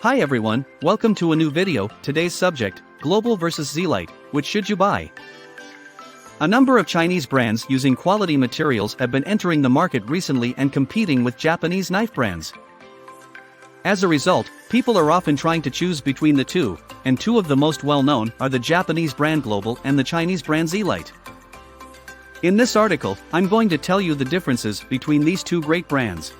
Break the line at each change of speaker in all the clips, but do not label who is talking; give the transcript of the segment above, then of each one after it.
Hi everyone, welcome to a new video. Today's subject, Global versus Zelite, which should you buy? A number of Chinese brands using quality materials have been entering the market recently and competing with Japanese knife brands. As a result, people are often trying to choose between the two, and two of the most well-known are the Japanese brand Global and the Chinese brand Zelite. In this article, I'm going to tell you the differences between these two great brands.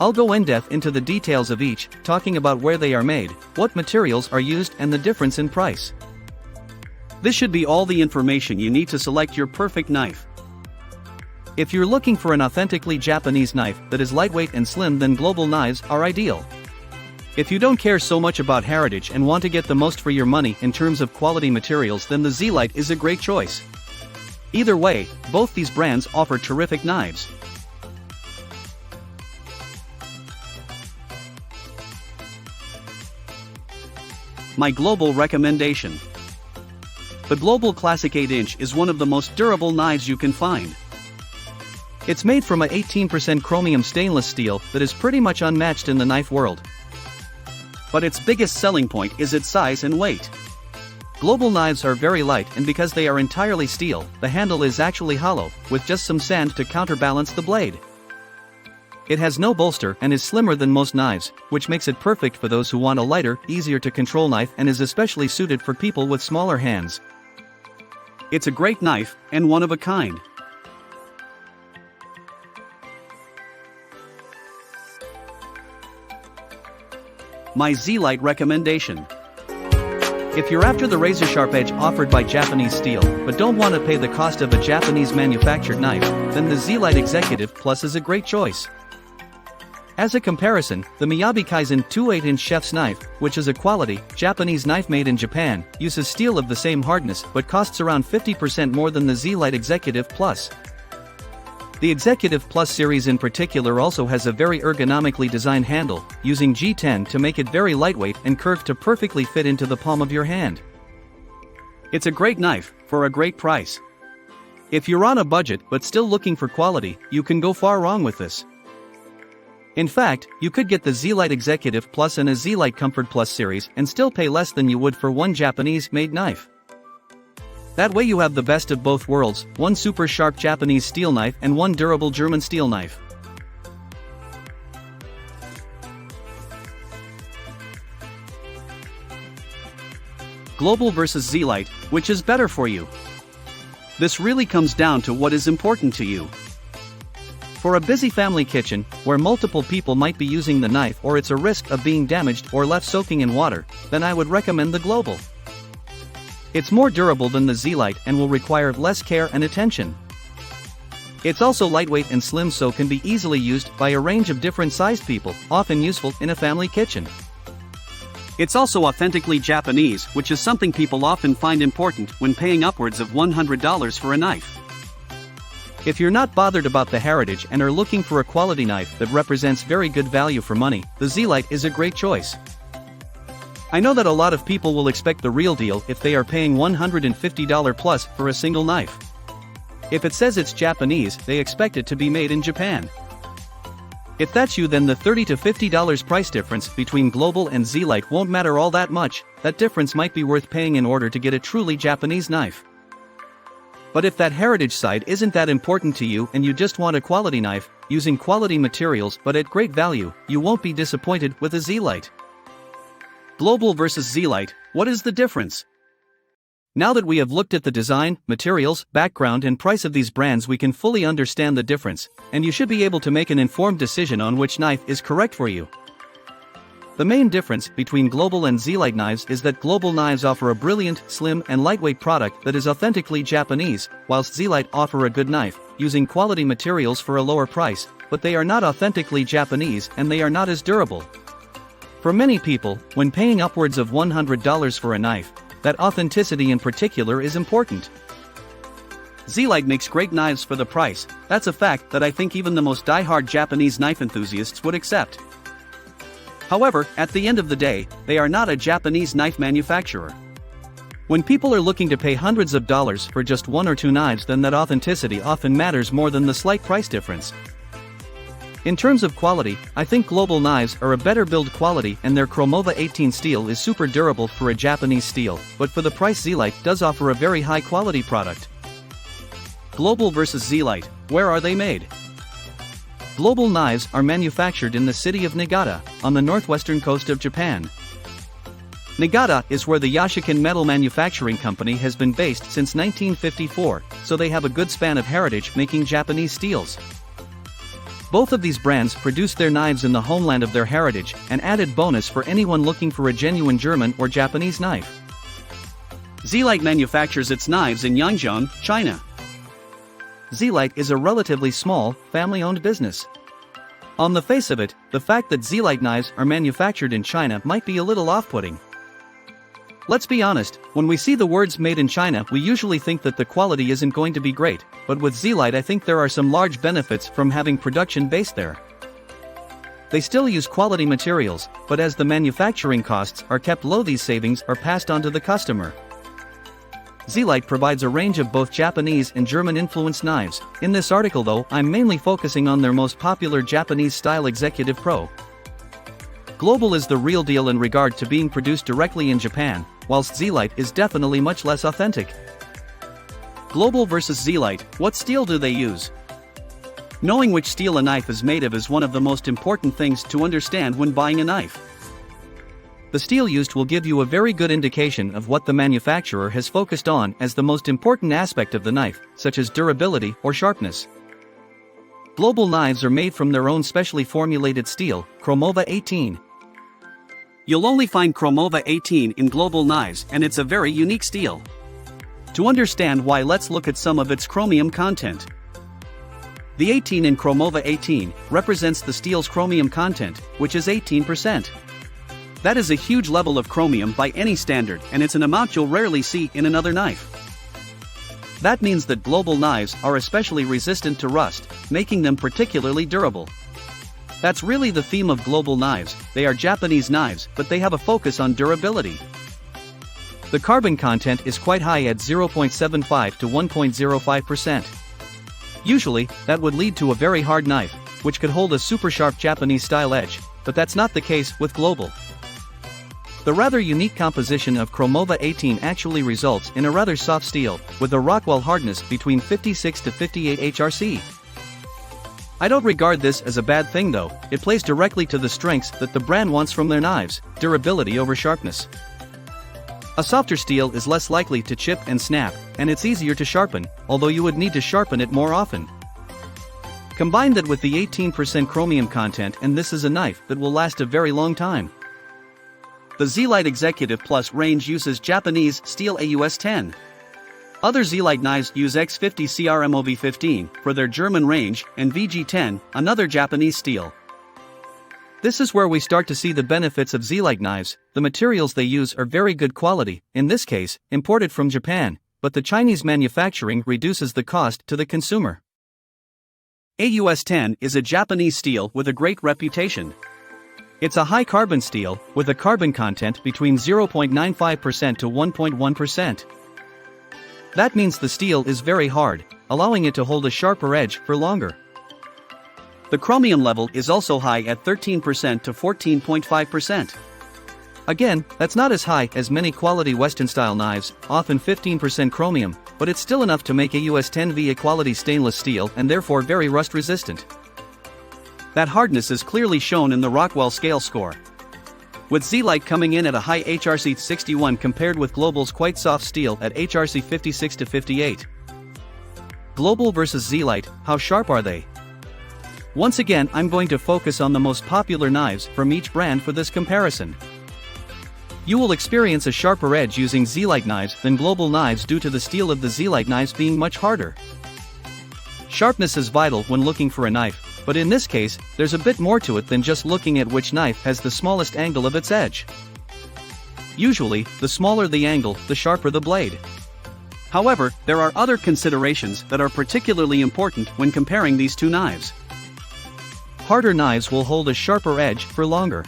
I'll go in-depth into the details of each, talking about where they are made, what materials are used and the difference in price. This should be all the information you need to select your perfect knife. If you're looking for an authentically Japanese knife that is lightweight and slim, then Global knives are ideal. If you don't care so much about heritage and want to get the most for your money in terms of quality materials, then the Zelite is a great choice. Either way, both these brands offer terrific knives. My Global recommendation. The Global Classic 8-inch is one of the most durable knives you can find. It's made from a 18% chromium stainless steel that is pretty much unmatched in the knife world. But its biggest selling point is its size and weight. Global knives are very light, and because they are entirely steel, the handle is actually hollow, with just some sand to counterbalance the blade. It has no bolster and is slimmer than most knives, which makes it perfect for those who want a lighter, easier to control knife, and is especially suited for people with smaller hands. It's a great knife, and one of a kind. My Zelite recommendation. If you're after the razor-sharp edge offered by Japanese steel, but don't want to pay the cost of a Japanese manufactured knife, then the Zelite Executive Plus is a great choice. As a comparison, the Miyabi Kaizen 2/8-inch chef's knife, which is a quality, Japanese knife made in Japan, uses steel of the same hardness but costs around 50% more than the Zelite Executive Plus. The Executive Plus series in particular also has a very ergonomically designed handle, using G10 to make it very lightweight and curved to perfectly fit into the palm of your hand. It's a great knife, for a great price. If you're on a budget but still looking for quality, you can go far wrong with this. In fact, you could get the Zelite Executive Plus and a Zelite Comfort Plus series and still pay less than you would for one Japanese-made knife. That way you have the best of both worlds, one super sharp Japanese steel knife and one durable German steel knife. Global versus Zelite, which is better for you? This really comes down to what is important to you. For a busy family kitchen, where multiple people might be using the knife or it's a risk of being damaged or left soaking in water, then I would recommend the Global. It's more durable than the Zelite and will require less care and attention. It's also lightweight and slim, so can be easily used by a range of different sized people, often useful in a family kitchen. It's also authentically Japanese, which is something people often find important when paying upwards of $100 for a knife. If you're not bothered about the heritage and are looking for a quality knife that represents very good value for money, the Zelite is a great choice. I know that a lot of people will expect the real deal if they are paying $150 plus for a single knife. If it says it's Japanese, they expect it to be made in Japan. If that's you, then the $30 to $50 price difference between Global and Zelite won't matter all that much. That difference might be worth paying in order to get a truly Japanese knife. But if that heritage side isn't that important to you and you just want a quality knife, using quality materials but at great value, you won't be disappointed with a Zelite. Global versus Zelite, what is the difference? Now that we have looked at the design, materials, background and price of these brands, we can fully understand the difference, and you should be able to make an informed decision on which knife is correct for you. The main difference between Global and Zelite knives is that Global knives offer a brilliant, slim and lightweight product that is authentically Japanese, whilst Zelite offer a good knife, using quality materials for a lower price, but they are not authentically Japanese and they are not as durable. For many people, when paying upwards of $100 for a knife, that authenticity in particular is important. Zelite makes great knives for the price. That's a fact that I think even the most die-hard Japanese knife enthusiasts would accept. However, at the end of the day, they are not a Japanese knife manufacturer. When people are looking to pay hundreds of dollars for just one or two knives, then that authenticity often matters more than the slight price difference. In terms of quality, I think Global knives are a better build quality and their Chromova 18 steel is super durable for a Japanese steel, but for the price Zelite does offer a very high quality product. Global versus Zelite, where are they made? Global knives are manufactured in the city of Niigata, on the northwestern coast of Japan. Niigata is where the Yashikin Metal Manufacturing Company has been based since 1954, so they have a good span of heritage making Japanese steels. Both of these brands produce their knives in the homeland of their heritage, an added bonus for anyone looking for a genuine German or Japanese knife. Zelite manufactures its knives in Yangzhou, China. Zelite is a relatively small, family-owned business. On the face of it, the fact that Zelite knives are manufactured in China might be a little off-putting. Let's be honest, when we see the words made in China we usually think that the quality isn't going to be great, but with Zelite I think there are some large benefits from having production based there. They still use quality materials, but as the manufacturing costs are kept low these savings are passed on to the customer. Zelite provides a range of both Japanese and German-influenced knives. In this article though, I'm mainly focusing on their most popular Japanese-style Executive Pro. Global is the real deal in regard to being produced directly in Japan, whilst Zelite is definitely much less authentic. Global versus Zelite, what steel do they use? Knowing which steel a knife is made of is one of the most important things to understand when buying a knife. The steel used will give you a very good indication of what the manufacturer has focused on as the most important aspect of the knife, such as durability or sharpness. Global knives are made from their own specially formulated steel, Chromova 18. You'll only find Chromova 18 in Global knives and it's a very unique steel. To understand why, let's look at some of its chromium content. The 18 in Chromova 18 represents the steel's chromium content, which is 18%. That is a huge level of chromium by any standard and it's an amount you'll rarely see in another knife. That means that Global knives are especially resistant to rust, making them particularly durable. That's really the theme of Global knives, they are Japanese knives, but they have a focus on durability. The carbon content is quite high at 0.75 to 1.05%. Usually, that would lead to a very hard knife, which could hold a super sharp Japanese-style edge, but that's not the case with Global. The rather unique composition of Chromova 18 actually results in a rather soft steel, with a Rockwell hardness between 56 to 58 HRC. I don't regard this as a bad thing though, it plays directly to the strengths that the brand wants from their knives, durability over sharpness. A softer steel is less likely to chip and snap, and it's easier to sharpen, although you would need to sharpen it more often. Combine that with the 18% chromium content and this is a knife that will last a very long time. The Zelite Executive Plus range uses Japanese steel AUS 10. Other Zelite knives use X50 CRMOV15 for their German range and VG10, another Japanese steel. This is where we start to see the benefits of Zelite knives. The materials they use are very good quality, in this case, imported from Japan, but the Chinese manufacturing reduces the cost to the consumer. AUS 10 is a Japanese steel with a great reputation. It's a high carbon steel, with a carbon content between 0.95% to 1.1%. That means the steel is very hard, allowing it to hold a sharper edge for longer. The chromium level is also high at 13% to 14.5%. Again, that's not as high as many quality Western-style knives, often 15% chromium, but it's still enough to make AUS 10V a quality stainless steel and therefore very rust-resistant. That hardness is clearly shown in the Rockwell scale score. With Zelite coming in at a high HRC 61 compared with Global's quite soft steel at HRC 56 to 58. Global versus Zelite, how sharp are they? Once again, I'm going to focus on the most popular knives from each brand for this comparison. You will experience a sharper edge using Zelite knives than Global knives due to the steel of the Zelite knives being much harder. Sharpness is vital when looking for a knife, but in this case, there's a bit more to it than just looking at which knife has the smallest angle of its edge. Usually, the smaller the angle, the sharper the blade. However, there are other considerations that are particularly important when comparing these two knives. Harder knives will hold a sharper edge for longer.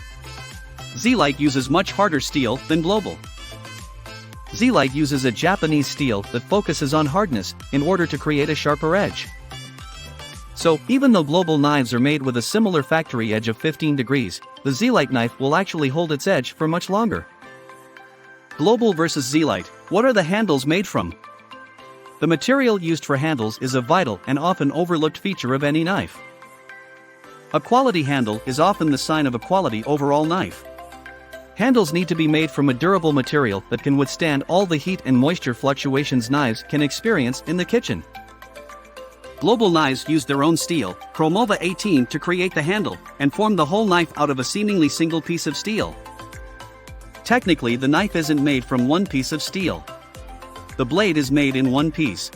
Zelite uses much harder steel than Global. Zelite uses a Japanese steel that focuses on hardness in order to create a sharper edge. So, even though global knives are made with a similar factory edge of 15 degrees, the Zelite knife will actually hold its edge for much longer. Global versus Zelite, what are the handles made from? The material used for handles is a vital and often overlooked feature of any knife. A quality handle is often the sign of a quality overall knife. Handles need to be made from a durable material that can withstand all the heat and moisture fluctuations knives can experience in the kitchen. Global knives use their own steel, Chromova 18, to create the handle, and form the whole knife out of a seemingly single piece of steel. Technically, the knife isn't made from one piece of steel. The blade is made in one piece.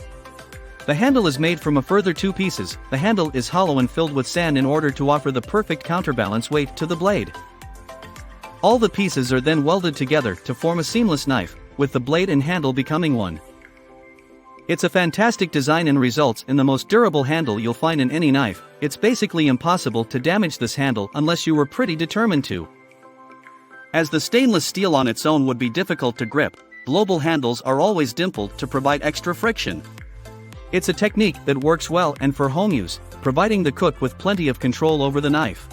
The handle is made from a further two pieces. The handle is hollow and filled with sand in order to offer the perfect counterbalance weight to the blade. All the pieces are then welded together to form a seamless knife, with the blade and handle becoming one. It's a fantastic design and results in the most durable handle you'll find in any knife. It's basically impossible to damage this handle unless you were pretty determined to. As the stainless steel on its own would be difficult to grip, global handles are always dimpled to provide extra friction. It's a technique that works well and for home use, providing the cook with plenty of control over the knife.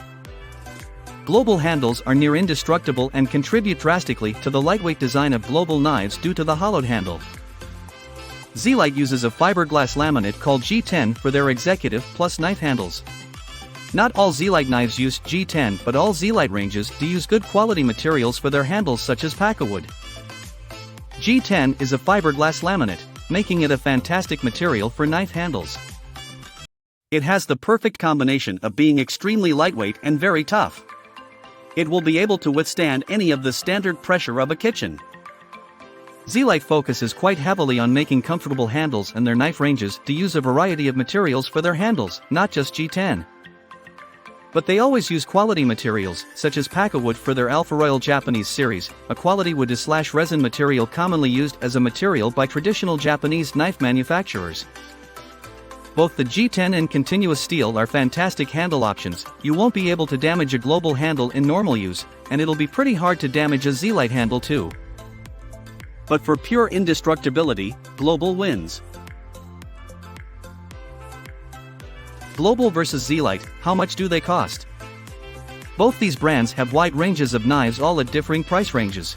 Global handles are near indestructible and contribute drastically to the lightweight design of global knives due to the hollowed handle. Zelite uses a fiberglass laminate called G10 for their executive plus knife handles. Not all Zelite knives use G10, but all Zelite ranges do use good quality materials for their handles such as Pacawood. G10 is a fiberglass laminate, making it a fantastic material for knife handles. It has the perfect combination of being extremely lightweight and very tough. It will be able to withstand any of the standard pressure of a kitchen. Zelite focuses quite heavily on making comfortable handles, and their knife ranges to use a variety of materials for their handles, not just G10. But they always use quality materials, such as Pacawood for their Alpha Royal Japanese series, a quality wood/resin material commonly used as a material by traditional Japanese knife manufacturers. Both the G10 and continuous steel are fantastic handle options. You won't be able to damage a global handle in normal use, and it'll be pretty hard to damage a Zelite handle too. But for pure indestructibility, Global wins. Global versus Zelite, how much do they cost? Both these brands have wide ranges of knives, all at differing price ranges.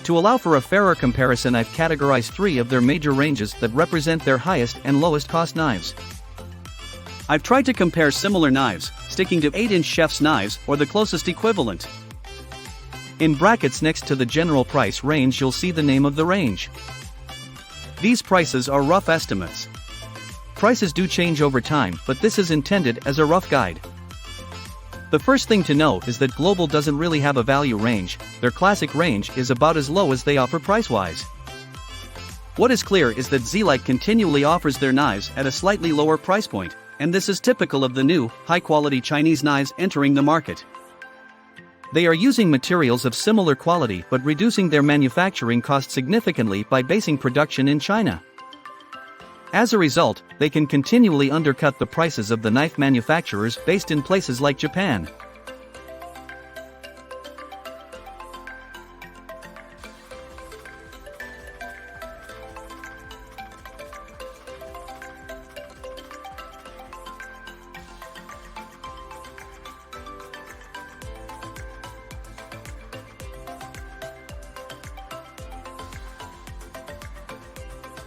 To allow for a fairer comparison, I've categorized 3 of their major ranges that represent their highest and lowest cost knives. I've tried to compare similar knives, sticking to 8-inch chef's knives or the closest equivalent. In brackets next to the general price range you'll see the name of the range. These prices are rough estimates. Prices do change over time, but this is intended as a rough guide. The first thing to know is that Global doesn't really have a value range. Their classic range is about as low as they offer price-wise. What is clear is that Zelite continually offers their knives at a slightly lower price point, and this is typical of the new, high-quality Chinese knives entering the market. They are using materials of similar quality but reducing their manufacturing cost significantly by basing production in China. As a result, they can continually undercut the prices of the knife manufacturers based in places like Japan.